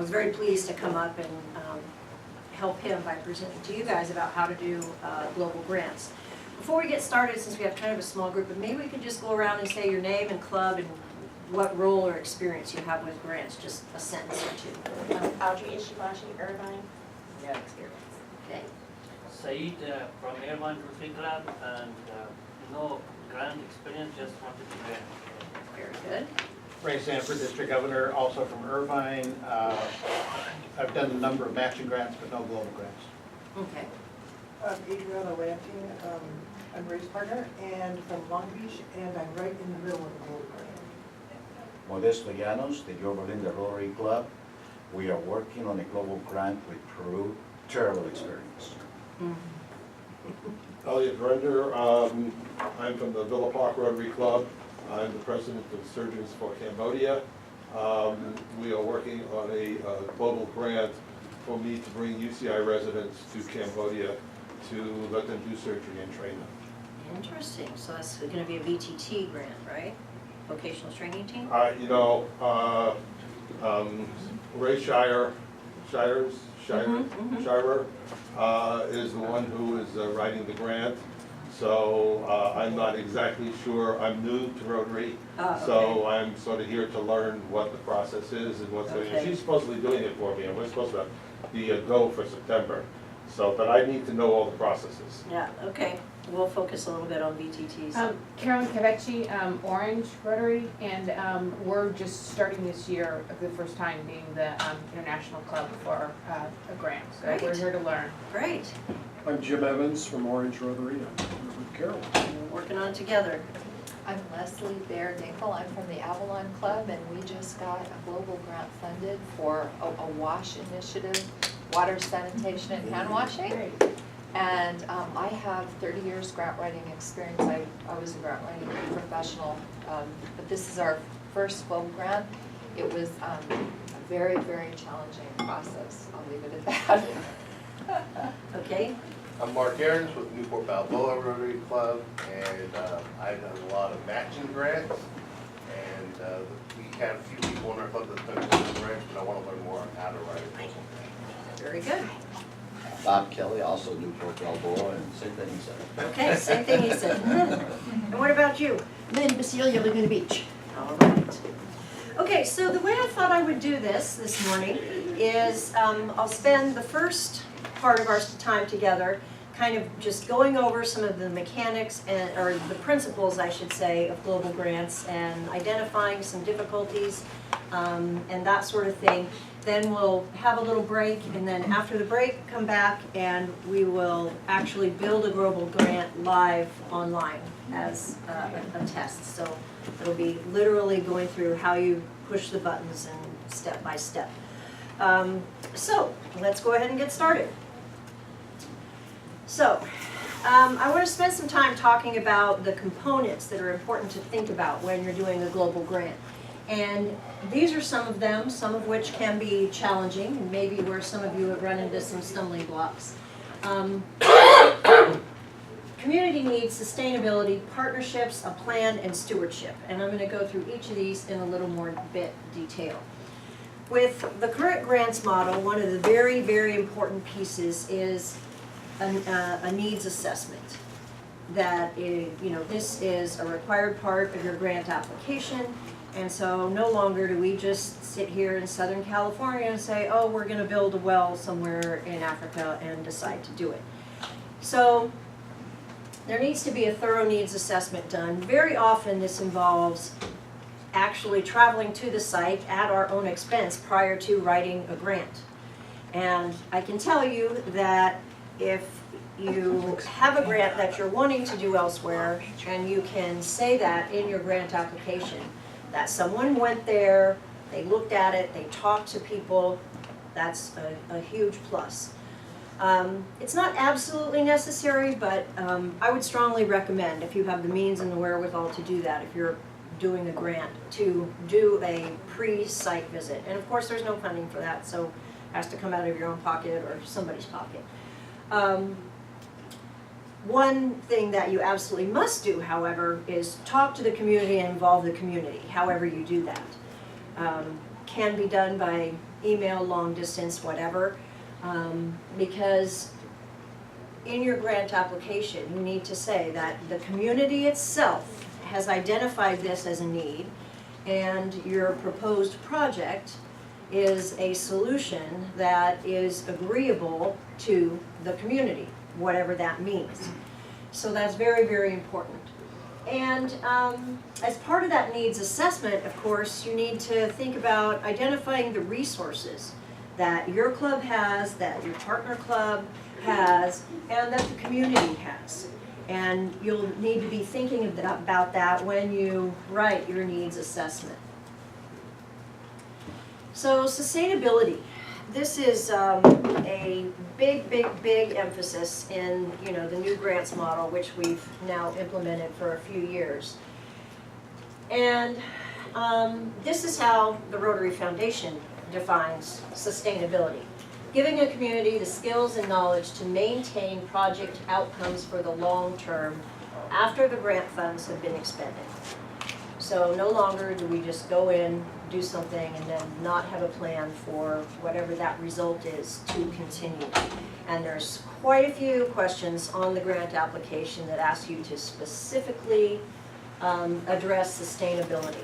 I was very pleased to come up and help him by presenting to you guys about how to do global grants. Before we get started, since we have kind of a small group, maybe we could just go around and say your name and club and what role or experience you have with grants, just a sentence or two. Audrey Ishibashi, Irvine. No experience. Okay. Saeed from Irvine Rotary Club, and no grant experience, just wanted to grant. Very good. Ray Sanford, District Governor, also from Irvine. I've done a number of matching grants, but no global grants. Okay. Adriana Lanting, I'm Ray's partner, and from Long Beach, and I'm right in the middle of the global grant. Modesto Llanos, the Yorba Linda Rotary Club. We are working on a global grant with Peru. Terrible experience. Elliot Render, I'm from the Villa Park Rotary Club. I'm the president of Surgeons for Cambodia. We are working on a global grant for me to bring UCI residents to Cambodia to let them do surgery and train them. Interesting. So that's going to be a VTT grant, right? Vocational training team? Ray Shirer is the one who is writing the grant. So I'm not exactly sure. I'm new to Rotary, so I'm sort of here to learn what the process is and what's going on. She's supposedly doing it for me, and we're supposed to be a go for September. So, but I need to know all the processes. Yeah, okay. We'll focus a little bit on VTTs. Carolyn Cavecci, Orange Rotary, and we're just starting this year for the first time being the international club for a grant. So Great. we're here to learn. Great. I'm Jim Evans from Orange Rotary. I'm here with Carol. We're working on it together. I'm Leslie Bear Dinkle. I'm from the Avalon Club, and we just got a global grant funded for a WASH initiative, water sanitation and hand washing. Great. And I have 30 years grant writing experience. I was a grant writing professional, but this is our first global grant. It was a very, very challenging process. I'll leave it at that. Okay. I'm Mark Aarons with Newport Balboa Rotary Club, and I've done a lot of matching grants, and we have a few people in our club that have done grants, but I want to learn more on how to write it. Very good. Bob Kelly, also Newport Balboa, and same thing he said. Okay, same thing he said. And what about you? Lynn Basilia, Laguna Beach. All right. Okay, so the way I thought I would do this morning is I'll spend the first part of our time together kind of just going over some of the mechanics and or the principles, I should say, of global grants and identifying some difficulties and that sort of thing. Then we'll have a little break, and then after the break, come back and we will actually build a global grant live online as a test. So it'll be literally going through how you push the buttons and step by step. So let's go ahead and get started. So I want to spend some time talking about the components that are important to think about when you're doing a global grant. And these are some of them, some of which can be challenging, and maybe where some of you have run into some stumbling blocks. Community needs, sustainability, partnerships, a plan, and stewardship. And I'm going to go through each of these in a little more detail. With the current grants model, one of the very, very important pieces is a needs assessment. That is, this is a required part of your grant application. And so no longer do we just sit here in Southern California and say, oh, we're going to build a well somewhere in Africa and decide to do it. So there needs to be a thorough needs assessment done. Very often this involves actually traveling to the site at our own expense prior to writing a grant. And I can tell you that if you have a grant that you're wanting to do elsewhere, and you can say that in your grant application, that someone went there, they looked at it, they talked to people, that's a huge plus. It's not absolutely necessary, but I would strongly recommend, if you have the means and the wherewithal to do that, if you're doing a grant, to do a pre-site visit. And of course there's no funding for that, so it has to come out of your own pocket or somebody's pocket. One thing that you absolutely must do, however, is talk to the community and involve the community, however you do that. can be done by email, long distance, whatever, because in your grant application, you need to say that the community itself has identified this as a need, and your proposed project is a solution that is agreeable to the community, whatever that means. So that's very, very important. And as part of that needs assessment, of course, you need to think about identifying the resources that your club has, that your partner club has, and that the community has. And you'll need to be thinking about that when you write your needs assessment. So sustainability. This is a big emphasis in, you know, the new grants model, which we've now implemented for a few years. And this is how the Rotary Foundation defines sustainability. Giving a community the skills and knowledge to maintain project outcomes for the long term after the grant funds have been expended. So no longer do we just go in, do something, and then not have a plan for whatever that result is to continue. And there's quite a few questions on the grant application that ask you to specifically address sustainability.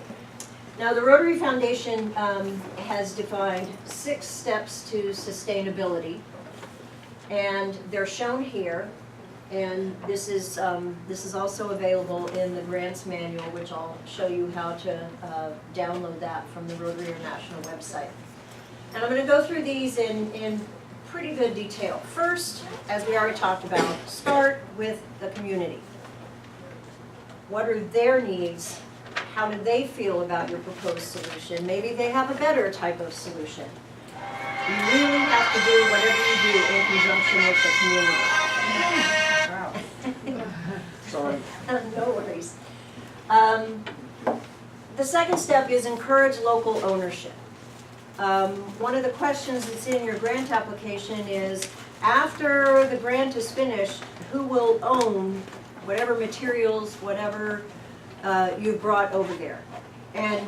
Now, the Rotary Foundation has defined 6 steps to sustainability, and they're shown here. And this is also available in the grants manual, which I'll show you how to download that from the Rotary International website. And I'm going to go through these in pretty good detail. First, as we already talked about, start with the community. What are their needs? How do they feel about your proposed solution? Maybe they have a better type of solution. You really have to do whatever you do in conjunction with the community. Sorry. No worries. The second step is encourage local ownership. One of the questions that's in your grant application is, after the grant is finished, who will own whatever materials, whatever you've brought over there? And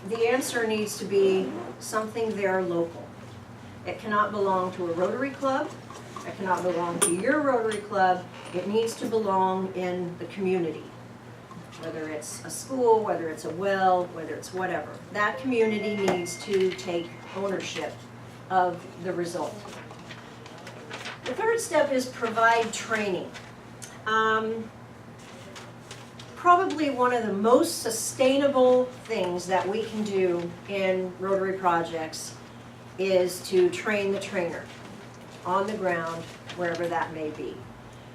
the answer needs to be something there local. It cannot belong to a Rotary club. It cannot belong to your Rotary club. It needs to belong in the community. Whether it's a school, whether it's a well, whether it's whatever. That community needs to take ownership of the result. The third step is provide training. Probably one of the most sustainable things that we can do in Rotary projects is to train the trainer on the ground, wherever that may be.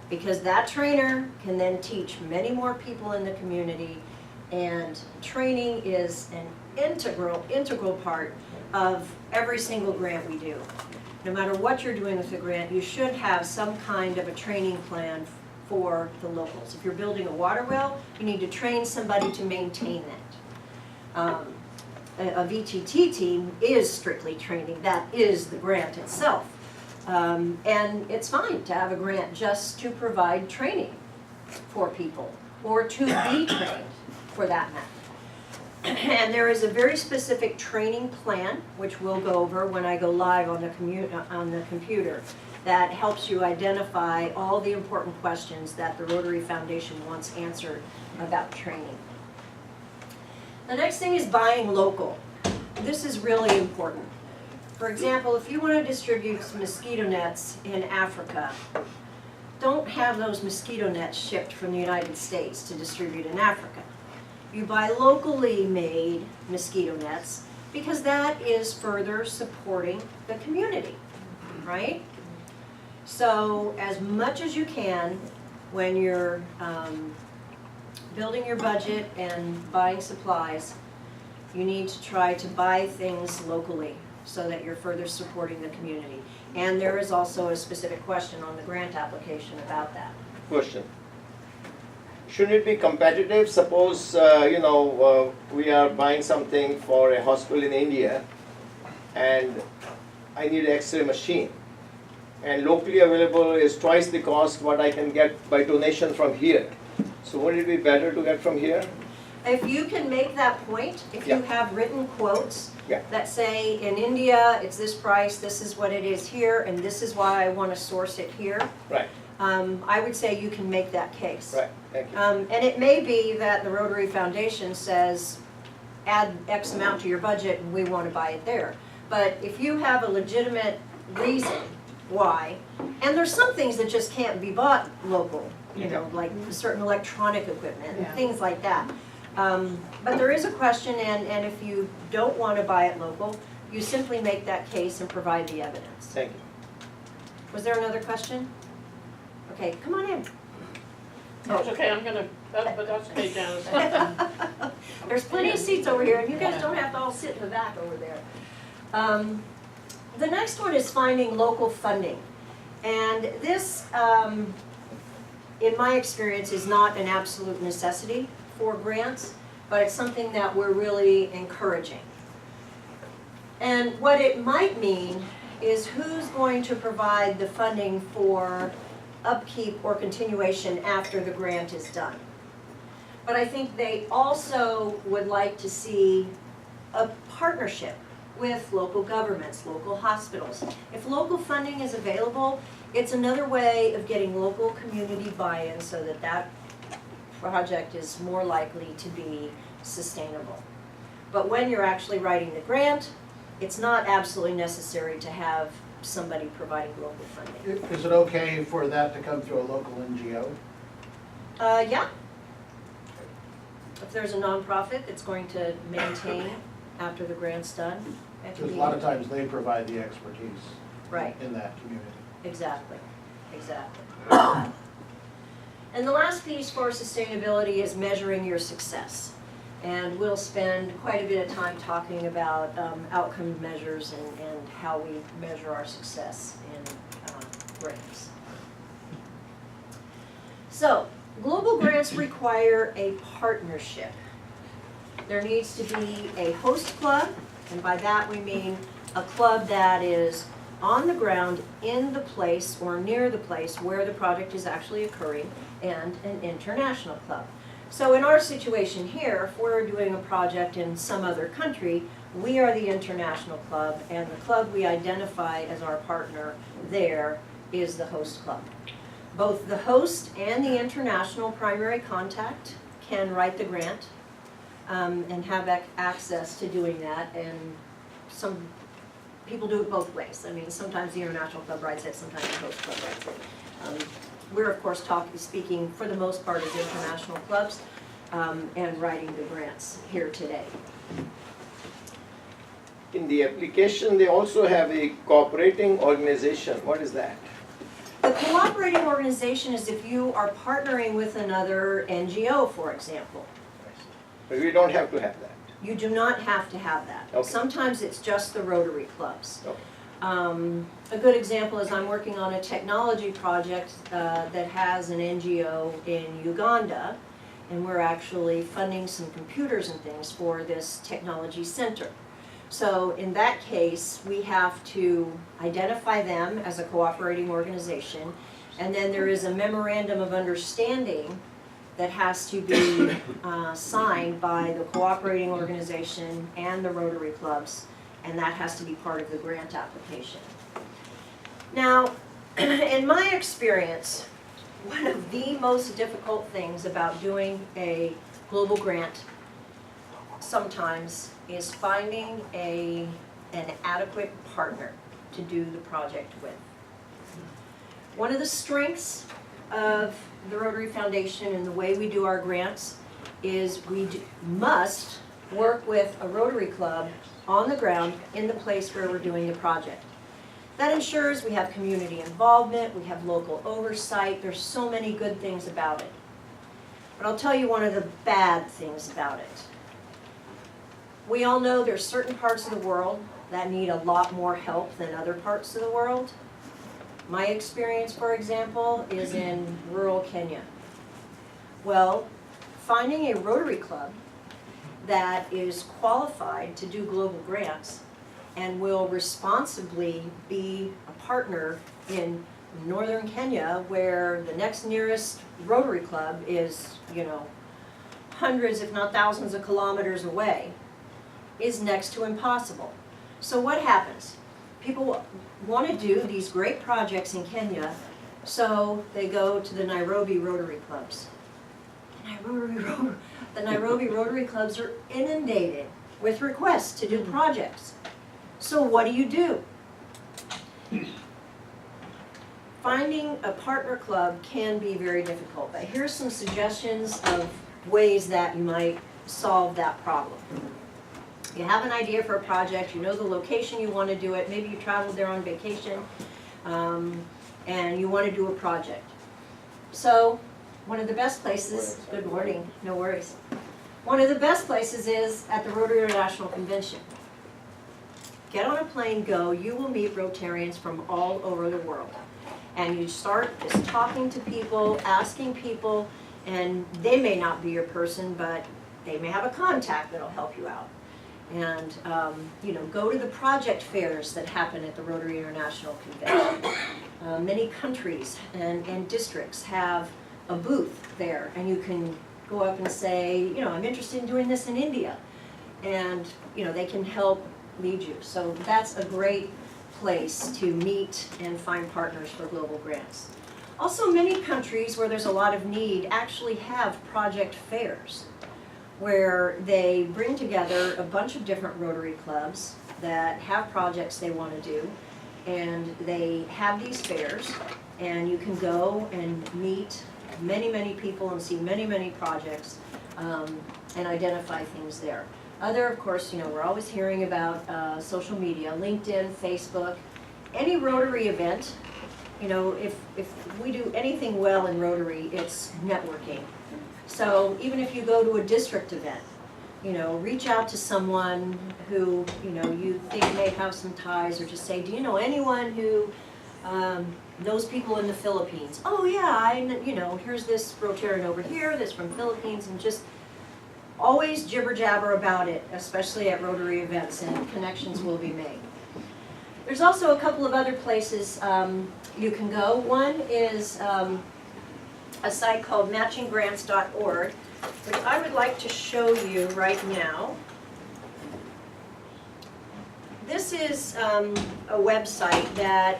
Because that trainer can then teach many more people in the community, and training is an integral part of every single grant we do. No matter what you're doing with the grant, you should have some kind of a training plan for the locals. If you're building a water well, you need to train somebody to maintain that. A VTT team is strictly training. That is the grant itself. And it's fine to have a grant just to provide training for people, or to be trained for that matter. And there is a very specific training plan, which we'll go over when I go live on the computer, that helps you identify all the important questions that the Rotary Foundation wants answered about training. The next thing is buying local. This is really important. For example, if you want to distribute some mosquito nets in Africa, don't have those mosquito nets shipped from the United States to distribute in Africa. You buy locally made mosquito nets, because that is further supporting the community, right? So as much as you can, when you're building your budget and buying supplies, you need to try to buy things locally so that you're further supporting the community. And there is also a specific question on the grant application about that. Question. Shouldn't it be competitive? Suppose, we are buying something for a hospital in India, and I need an X-ray machine. And locally available is twice the cost what I can get by donation from here. So wouldn't it be better to get from here? If you can make that point, if you have written quotes Yeah. that say, in India, it's this price, this is what it is here, and this is why I want to source it here. Right, I would say you can make that case. right, thank you. And it may be that the Rotary Foundation says, add X amount to your budget and we want to buy it there. But if you have a legitimate reason why, and there's some things that just can't be bought local, you know, like certain electronic equipment and Yeah. things like that. But there is a question, and if you don't want to buy it local, you simply make that case and provide the evidence. Thank you. Was there another question? Okay, come on in. That's okay, I'm gonna, but that's okay, Janice. There's plenty of seats over here, and you guys don't have to all sit in the back over there. The next one is finding local funding. And this, in my experience, is not an absolute necessity for grants, but it's something that we're really encouraging. And what it might mean is who's going to provide the funding for upkeep or continuation after the grant is done. But I think they also would like to see a partnership with local governments, local hospitals. If local funding is available, it's another way of getting local community buy-in so that that project is more likely to be sustainable. But when you're actually writing the grant, it's not absolutely necessary to have somebody providing local funding. Is it okay for that to come through a local NGO? Yeah. If there's a nonprofit that's going to maintain after the grant's done, that can Because be. a lot of times they provide the expertise Right, in that community. exactly, exactly. And the last piece for sustainability is measuring your success. And we'll spend quite a bit of time talking about outcome measures and how we measure our success in grants. So, global grants require a partnership. There needs to be a host club, and by that we mean a club that is on the ground in the place or near the place where the project is actually occurring, and an international club. So in our situation here, if we're doing a project in some other country, we are the international club, and the club we identify as our partner there is the host club. Both the host and the international primary contact can write the grant and have access to doing that, and some people do it both ways. I mean, sometimes the international club writes it, sometimes the host club writes it. We're of course speaking for the most part as international clubs and writing the grants here today. In the application, they also have a cooperating organization. What is that? The cooperating organization is if you are partnering with another NGO, for example. But we don't have to have that. You do not have to have that. Okay. Sometimes it's just the Rotary clubs. Okay. A good example is I'm working on a technology project that has an NGO in Uganda, and we're actually funding some computers and things for this technology center. So in that case, we have to identify them as a cooperating organization, and then there is a memorandum of understanding that has to be signed by the cooperating organization and the Rotary clubs, and that has to be part of the grant application. Now, in my experience, one of the most difficult things about doing a global grant sometimes is finding an adequate partner to do the project with. One of the strengths of the Rotary Foundation and the way we do our grants is we must work with a Rotary Club on the ground in the place where we're doing the project. That ensures we have community involvement, we have local oversight, there's so many good things about it. But I'll tell you one of the bad things about it. We all know there's certain parts of the world that need a lot more help than other parts of the world. My experience, for example, is in rural Kenya. Well, finding a Rotary Club that is qualified to do global grants and will responsibly be a partner in northern Kenya, where the next nearest Rotary Club is, you know, hundreds if not thousands of kilometers away, is next to impossible. So what happens? People want to do these great projects in Kenya, so they go to the Nairobi Rotary clubs. The Nairobi Rotary clubs are inundated with requests to do projects. So what do? Finding a partner club can be very difficult, but here's some suggestions of ways that you might solve that problem. You have an idea for a project, you know the location you want to do it, maybe you traveled there on vacation, and you want to do a project. So, one of the best places, good morning, no worries. One of the best places is at the Rotary International Convention. Get on a plane, go, you will meet Rotarians from all over the world. And you start just talking to people, asking people, and they may not be your person, but they may have a contact that'll help you out. And, you know, go to the project fairs that happen at the Rotary International Convention. Many countries and districts have a booth there, and you can go up and say, you know, I'm interested in doing this in India. And, you know, they can help lead you. So that's a great place to meet and find partners for global grants. Also, many countries where there's a lot of need actually have project fairs, where they bring together a bunch of different Rotary clubs that have projects they want to do, and they have these fairs, and you can go and meet many people and see many projects and identify things there. Other, of course, you know, we're always hearing about social media, LinkedIn, Facebook, any Rotary event. You know, if we do anything well in Rotary, it's networking. So even if you go to a district event, you know, reach out to someone who, you know, you think may have some ties, or just say, do you know anyone who knows people in the Philippines? Oh yeah, you know, here's this Rotarian over here, this from Philippines, and just always jibber jabber about it, especially at Rotary events, and connections will be made. There's also a couple of other places you can go. One is a site called matchinggrants.org, which I would like to show you right now. This is a website that,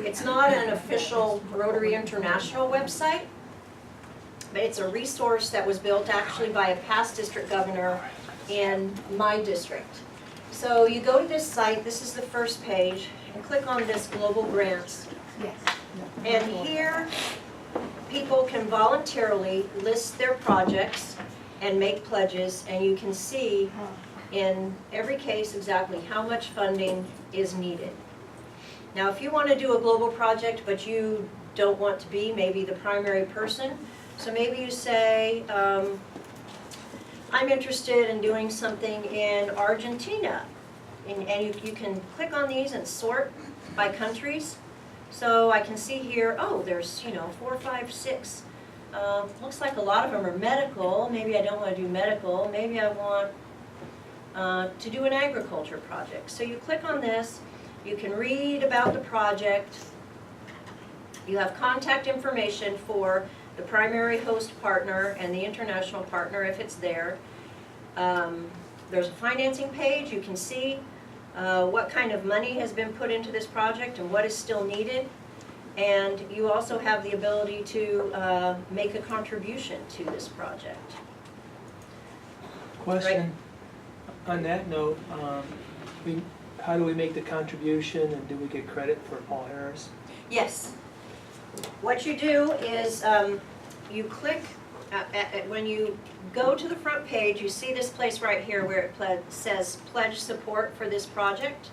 it's not an official Rotary International website, but it's a resource that was built actually by a past district governor in my district. So you go to this site, this is the first page, and click on this Global Grants. Yes. And here, people can voluntarily list their projects and make pledges, and you can see in every case exactly how much funding is needed. Now, if you want to do a global project, but you don't want to be maybe the primary person, so maybe you say, I'm interested in doing something in Argentina. And you can click on these and sort by countries. So I can see here, oh, there's, you know, 4, 5, 6. Looks like a lot of them are medical. Maybe I don't want to do medical. Maybe I want to do an agriculture project. So you click on this. You can read about the project. You have contact information for the primary host partner and the international partner if it's there. There's a financing page. You can see what kind of money has been put into this project and what is still needed. And you also have the ability to make a contribution to this project. Question, on that note, how do we make the contribution, and do we get credit for Paul Harris? Yes. What you do is you click, when you go to the front page, you see this place right here where it says pledge support for this project.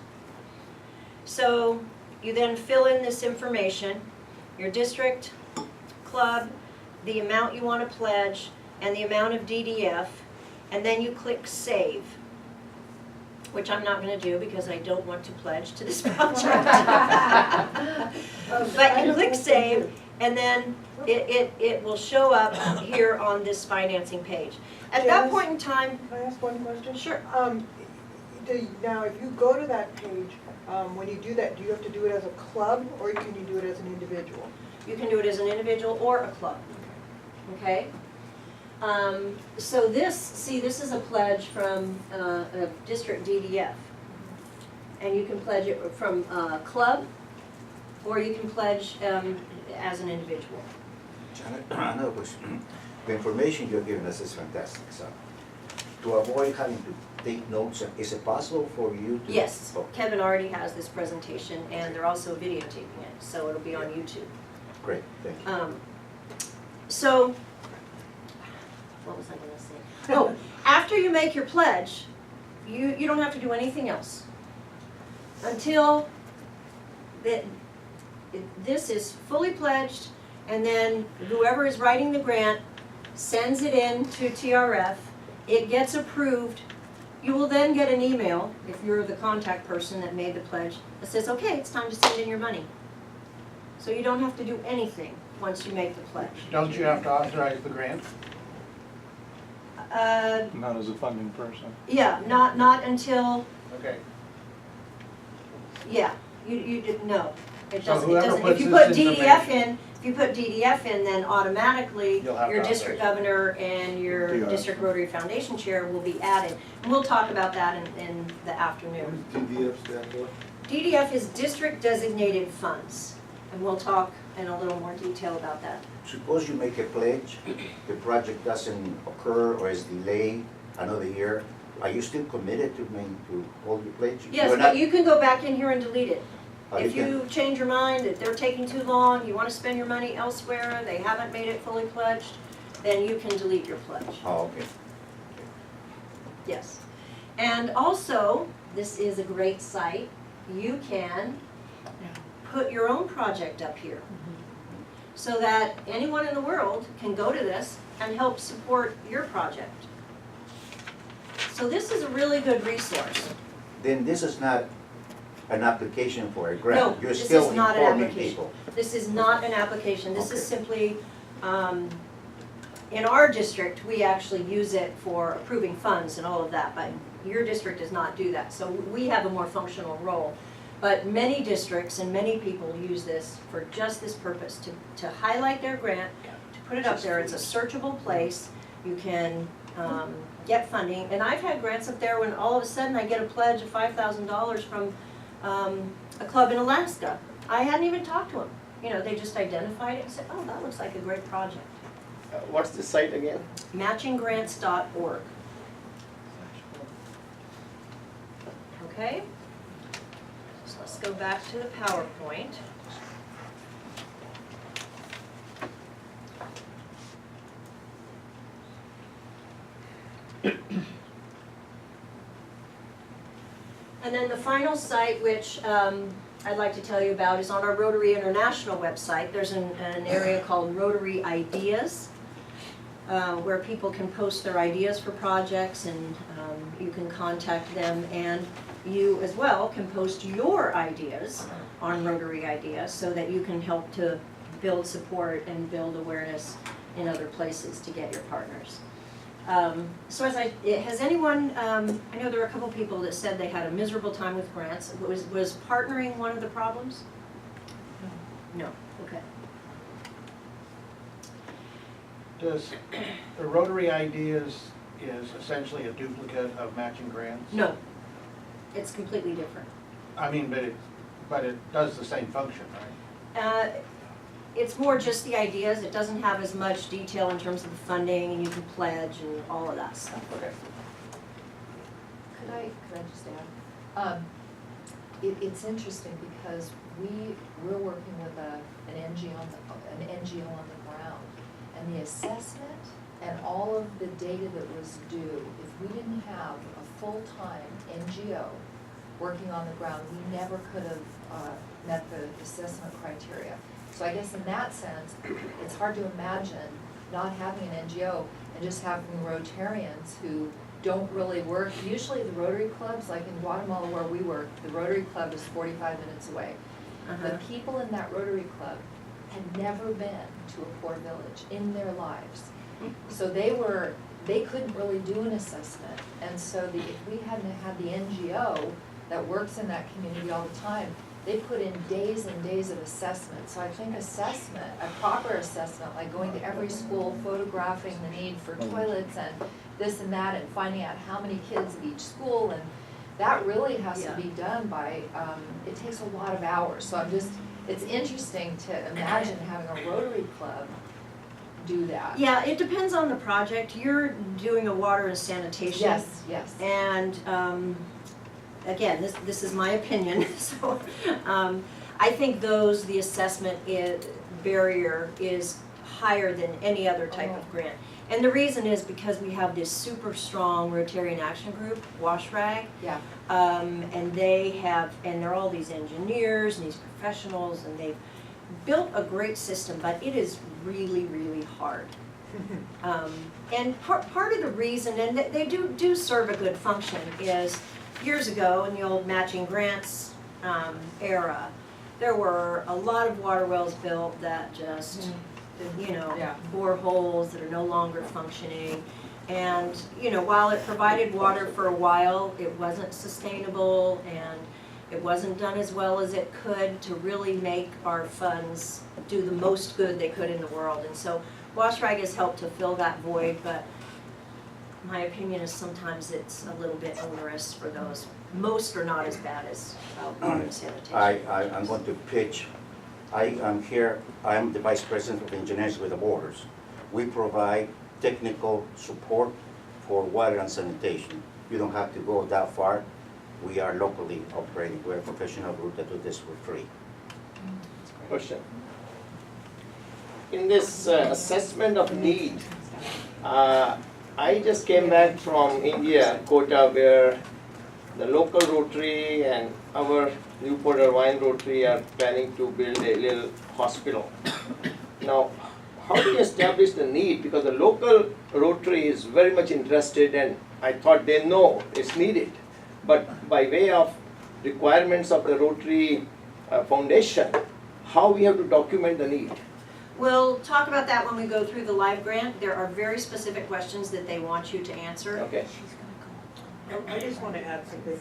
So you then fill in this information, your district, club, the amount you want to pledge, and the amount of DDF, and then you click save, which I'm not going to do because I don't want to pledge to this project. But you click save, and then it will show up here on this financing page. At that point in time... Can I ask one question? Sure. Now, if you go to that page, when you do that, do you have to do it as a club, or can you do it as an individual? You can do it as an individual or a club. Okay? So this is a pledge from a district DDF. And you can pledge it from a club, or you can pledge as an individual. Janet, another question. The information you're giving us is fantastic, so to avoid having to take notes, is it possible for you to? Yes, Oh, Kevin already has this presentation, and they're also videotaping it, so it'll be on YouTube. great, thank you. So, what was I gonna say? Oh, after you make your pledge, you don't have to do anything else. Until this is fully pledged, and then whoever is writing the grant sends it in to TRF, it gets approved. You will then get an email, if you're the contact person that made the pledge, that says, okay, it's time to send in your money. So you don't have to do anything once you make the pledge. Don't you have to authorize the grant? Not as a funding person. Yeah, not until, Okay. yeah, you didn't know. It So doesn't, whoever if puts you this put DDF information- in, if you put DDF in, then automatically You'll have your to district authorize governor and your DRF. district Rotary Foundation chair will be added. And we'll talk about that in the afternoon. TDF stand for? DDF is district designated funds, and we'll talk in a little more detail about that. Suppose you make a pledge, the project doesn't occur or is delayed another year, are you still committed to hold your pledge? Yes, You're but not- you can go back in here and delete it. If can- you change your mind, that they're taking too long, you wanna spend your money elsewhere, they haven't made it fully pledged, then you can delete your pledge, Oh, okay. yes. And also, this is a great site, you can put your own project up here. So that anyone in the world can go to this and help support your project. So this is a really good resource. Then this is not an application for a No, grant? You're this still is not an informing application. people? This is not an application, this is Okay. simply, in our district, we actually use it for approving funds and all of that, but your district does not do that, so we have a more functional role. But many districts and many people use this for just this purpose, to highlight their grant, to put it up there, it's a searchable place, you can get funding. And I've had grants up there when all of a sudden I get a pledge of $5,000 from a club in Alaska. I hadn't even talked to them. You know, they just identified it and said, oh, that looks like a great project. What's the site again? Matchinggrants.org. Okay? So let's go back to the PowerPoint. And then the final site, which I'd like to tell you about, is on our Rotary International website. There's an area called Rotary Ideas, where people can post their ideas for projects, and you can contact them, and you as well can post your ideas on Rotary Ideas so that you can help to build support and build awareness in other places to get your partners. So has anyone, I know there are a couple people that said they had a miserable time with grants. Was partnering one of the problems? No, okay. Does the Rotary Ideas is essentially a duplicate of matching grants? No, it's completely different. I mean, but it does the same function, right? It's more just the ideas, it doesn't have as much detail in terms of the funding, and you can pledge and all of that stuff. Okay. Could I just add? It's interesting because we're working with an NGO on the ground, and the assessment and all of the data that was due, if we didn't have a full-time NGO working on the ground, we never could have met the assessment criteria. So I guess in that sense, it's hard to imagine not having an NGO and just having Rotarians who don't really work. Usually the Rotary clubs, like in Guatemala where we work, the Rotary club is 45 minutes away. The people in that Rotary club had never been to a poor village in their lives. So they couldn't really do an assessment. And so if we hadn't had the NGO that works in that community all the time, they put in days and days of assessment. So I think assessment, a proper assessment, like going to every school, photographing the need for toilets and this and that, and finding out how many kids at each school, and that really has to be done by, it takes a lot of hours. So it's interesting to imagine having a Rotary Club do that. Yeah, it depends on the project. You're doing a water and sanitation. Yes, yes. And again, this is my opinion, so I think the assessment barrier is higher than any other type of grant. And the reason is because we have this super strong Rotarian Action Group, WashRag. Yeah. And they're all these engineers and these professionals, and they've built a great system, but it is really, really hard. And part of the reason, and they do serve a good function, is years ago in the old matching grants era, there were a lot of water wells built that just, boreholes that are no longer functioning. And, while it provided water for a while, it wasn't sustainable, and it wasn't done as well as it could to really make our funds do the most good they could in the world. And so WashRag has helped to fill that void, but my opinion is sometimes it's a little bit onerous for those. Most are not as bad as water and sanitation. I'm going to pitch. I am the Vice President of Engineers with the Borders. We provide technical support for water and sanitation. You don't have to go that far. We are locally operating. We're a professional group that do this for free. Question. In this assessment of need, I just came back from India, Kota, where the local Rotary and our Newport Irvine Rotary are planning to build a little hospital. Now, how do you establish the need? Because the local Rotary is very much interested, and I thought they know it's needed. But by way of requirements of the Rotary Foundation, how we have to document the need? We'll talk about that when we go through the live grant. There are very specific questions that they want you to answer. Okay. I just want to add something.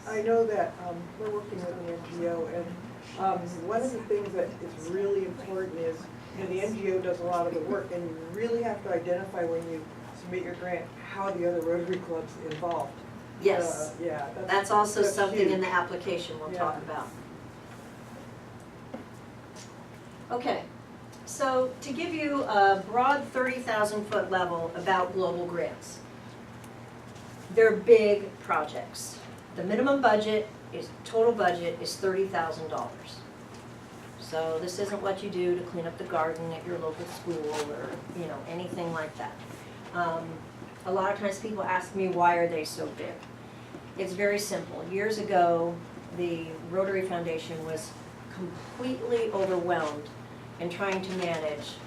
I know that we're working with an NGO, and one of the things that is really important is, the NGO does a lot of the work, and you really have to identify when you submit your grant how the other Rotary clubs involved. Yes. Yeah. That's also something in huge. the application we'll talk about. Okay, so to give you a broad 30,000-foot level about global grants, they're big projects. The minimum total budget is $30,000. So this isn't what you do to clean up the garden at your local school or anything like that. A lot of times people ask me, why are they so big? It's very simple. Years ago, the Rotary Foundation was completely overwhelmed in trying to manage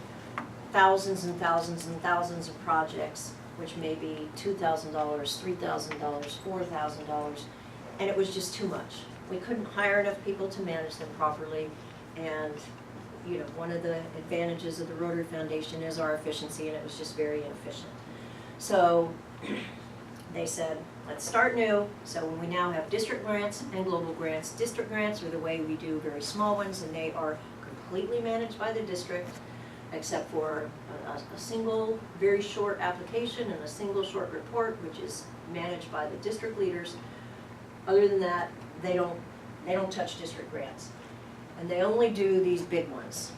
thousands and thousands and thousands of projects, which may be $2,000, $3,000, $4,000, and it was just too much. We couldn't hire enough people to manage them properly, and one of the advantages of the Rotary Foundation is our efficiency, and it was just very inefficient. So they said, let's start new. So we now have district grants and global grants. District grants are the way we do very small ones, and they are completely managed by the district, except for a single, very short application and a single short report, which is managed by the district leaders. Other than that, they don't touch district grants. And they only do these big ones.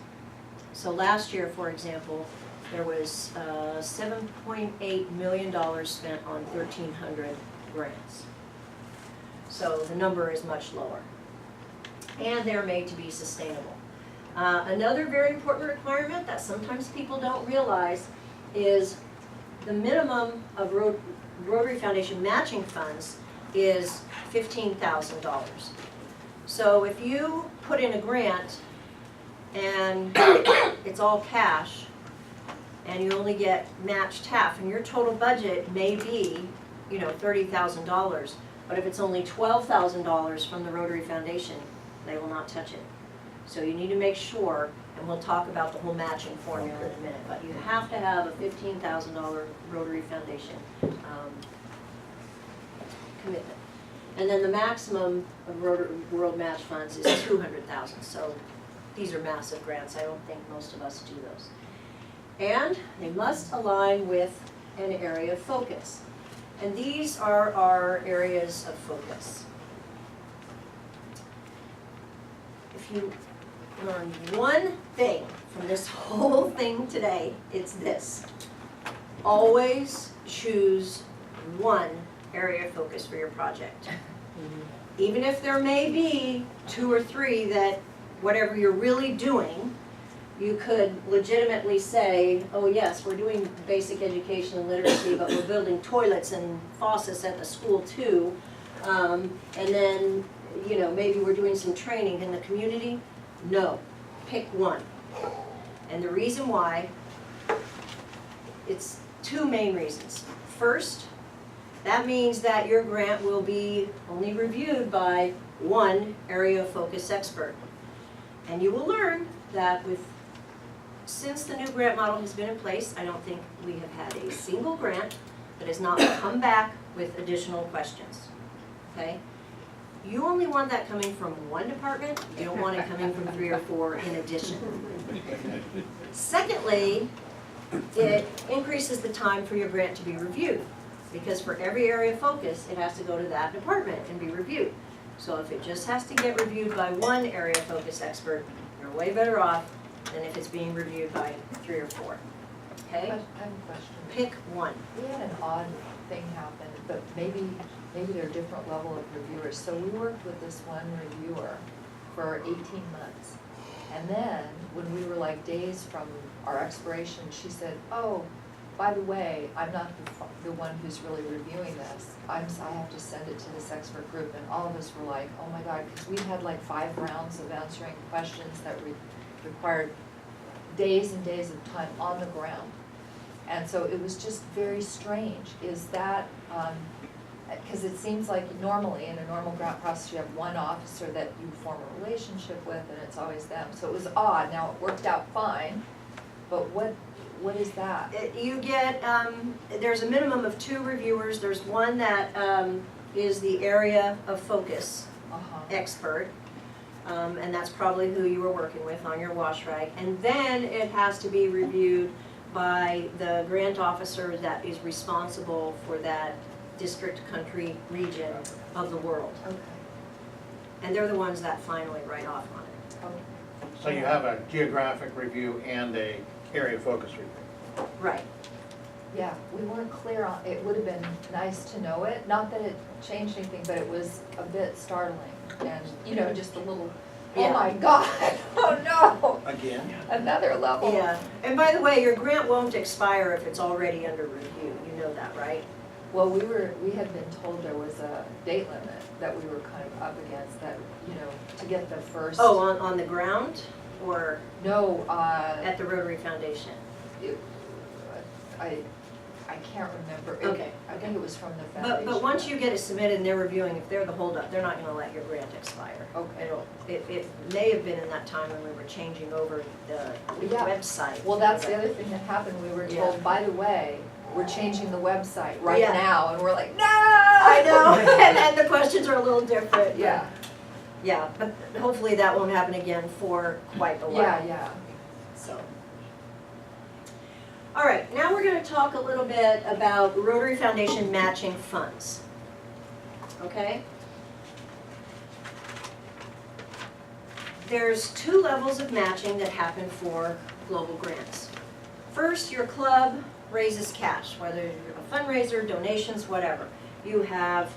So last year, for example, there was $7.8 million spent on 1,300 grants. So the number is much lower. And they're made to be sustainable. Another very important requirement that sometimes people don't realize is the minimum of Rotary Foundation matching funds is $15,000. So if you put in a grant and it's all cash and you only get matched half, and your total budget may be, $30,000, but if it's only $12,000 from the Rotary Foundation, they will not touch it. So you need to make sure, and we'll talk about the whole matching formula in a minute, but you have to have a $15,000 Rotary Foundation commitment. And then the maximum of Rotary World Match Funds is 200,000. So these are massive grants. I don't think most of us do those. And they must align with an area of focus. And these are our areas of focus. If you learn one thing from this whole thing today, it's this. Always choose one area of focus for your project. Even if there may be 2 or 3 that, whatever you're really doing, you could legitimately say, oh yes, we're doing basic education and literacy, but we're building toilets and faucets at the school too. And then, you know, maybe we're doing some training in the community. No, pick one. And the reason why, it's 2 main reasons. First, that means that your grant will be only reviewed by one area of focus expert. And you will learn that since the new grant model has been in place, I don't think we have had a single grant that has not come back with additional questions, okay? You only want that coming from one department, you don't want it coming from 3 or 4 in addition. Secondly, it increases the time for your grant to be reviewed, because for every area of focus, it has to go to that department and be reviewed. So if it just has to get reviewed by one area of focus expert, you're way better off than if it's being reviewed by 3 or 4, okay? I have a question. Pick one. We had an odd thing happen, but maybe there are different level of reviewers. So we worked with this one reviewer for 18 months. And then, when we were like days from our expiration, she said, oh, by the way, I'm not the one who's really reviewing this. I have to send it to this expert group. And all of us were like, oh my God, because we had like 5 rounds of answering questions that required days and days of time on the ground. And so it was just very strange. Is that, because it seems like normally in a normal grant process you have one officer that you form a relationship with and it's always them. So it was odd. Now it worked out fine, but what is that? You get, there's a minimum of 2 reviewers. There's one that is the area of focus expert. And that's probably who you were working with on your wash rag. And then it has to be reviewed by the grant officer that is responsible for that district, country, region of the world. Okay. And they're the ones that finally write off on it. Okay. So you have a geographic review and a area focus review. Right. Yeah, we weren't clear on, it would have been nice to know it, not that it changed anything, but it was a bit startling. And, you know, just a little, oh Yeah. my God, oh no, Again? another level. Yeah. And by the way, your grant won't expire if it's already under review. You know that, right? Well, we had been told there was a date limit that we were kind of up against, that, you know, to get the first. Oh, on the ground or No, at the Rotary Foundation? I can't remember. Okay. I think it was from the foundation. But once you get it submitted and they're reviewing, if they're the holdup, they're not gonna let your grant expire. Okay. It may have been in that time when we were changing over the Yeah. website. Well, that's the other thing that happened, we were Yeah. told, by the way, we're changing the website right Yeah. now, and we're like, no! I know, and then the questions are a little different. Yeah, Yeah, but hopefully that won't happen again for quite a while. yeah. So. All right, now we're going to talk a little bit about Rotary Foundation matching funds. Okay? There's 2 levels of matching that happen for global grants. First, your club raises cash, whether you're a fundraiser, donations, whatever. You have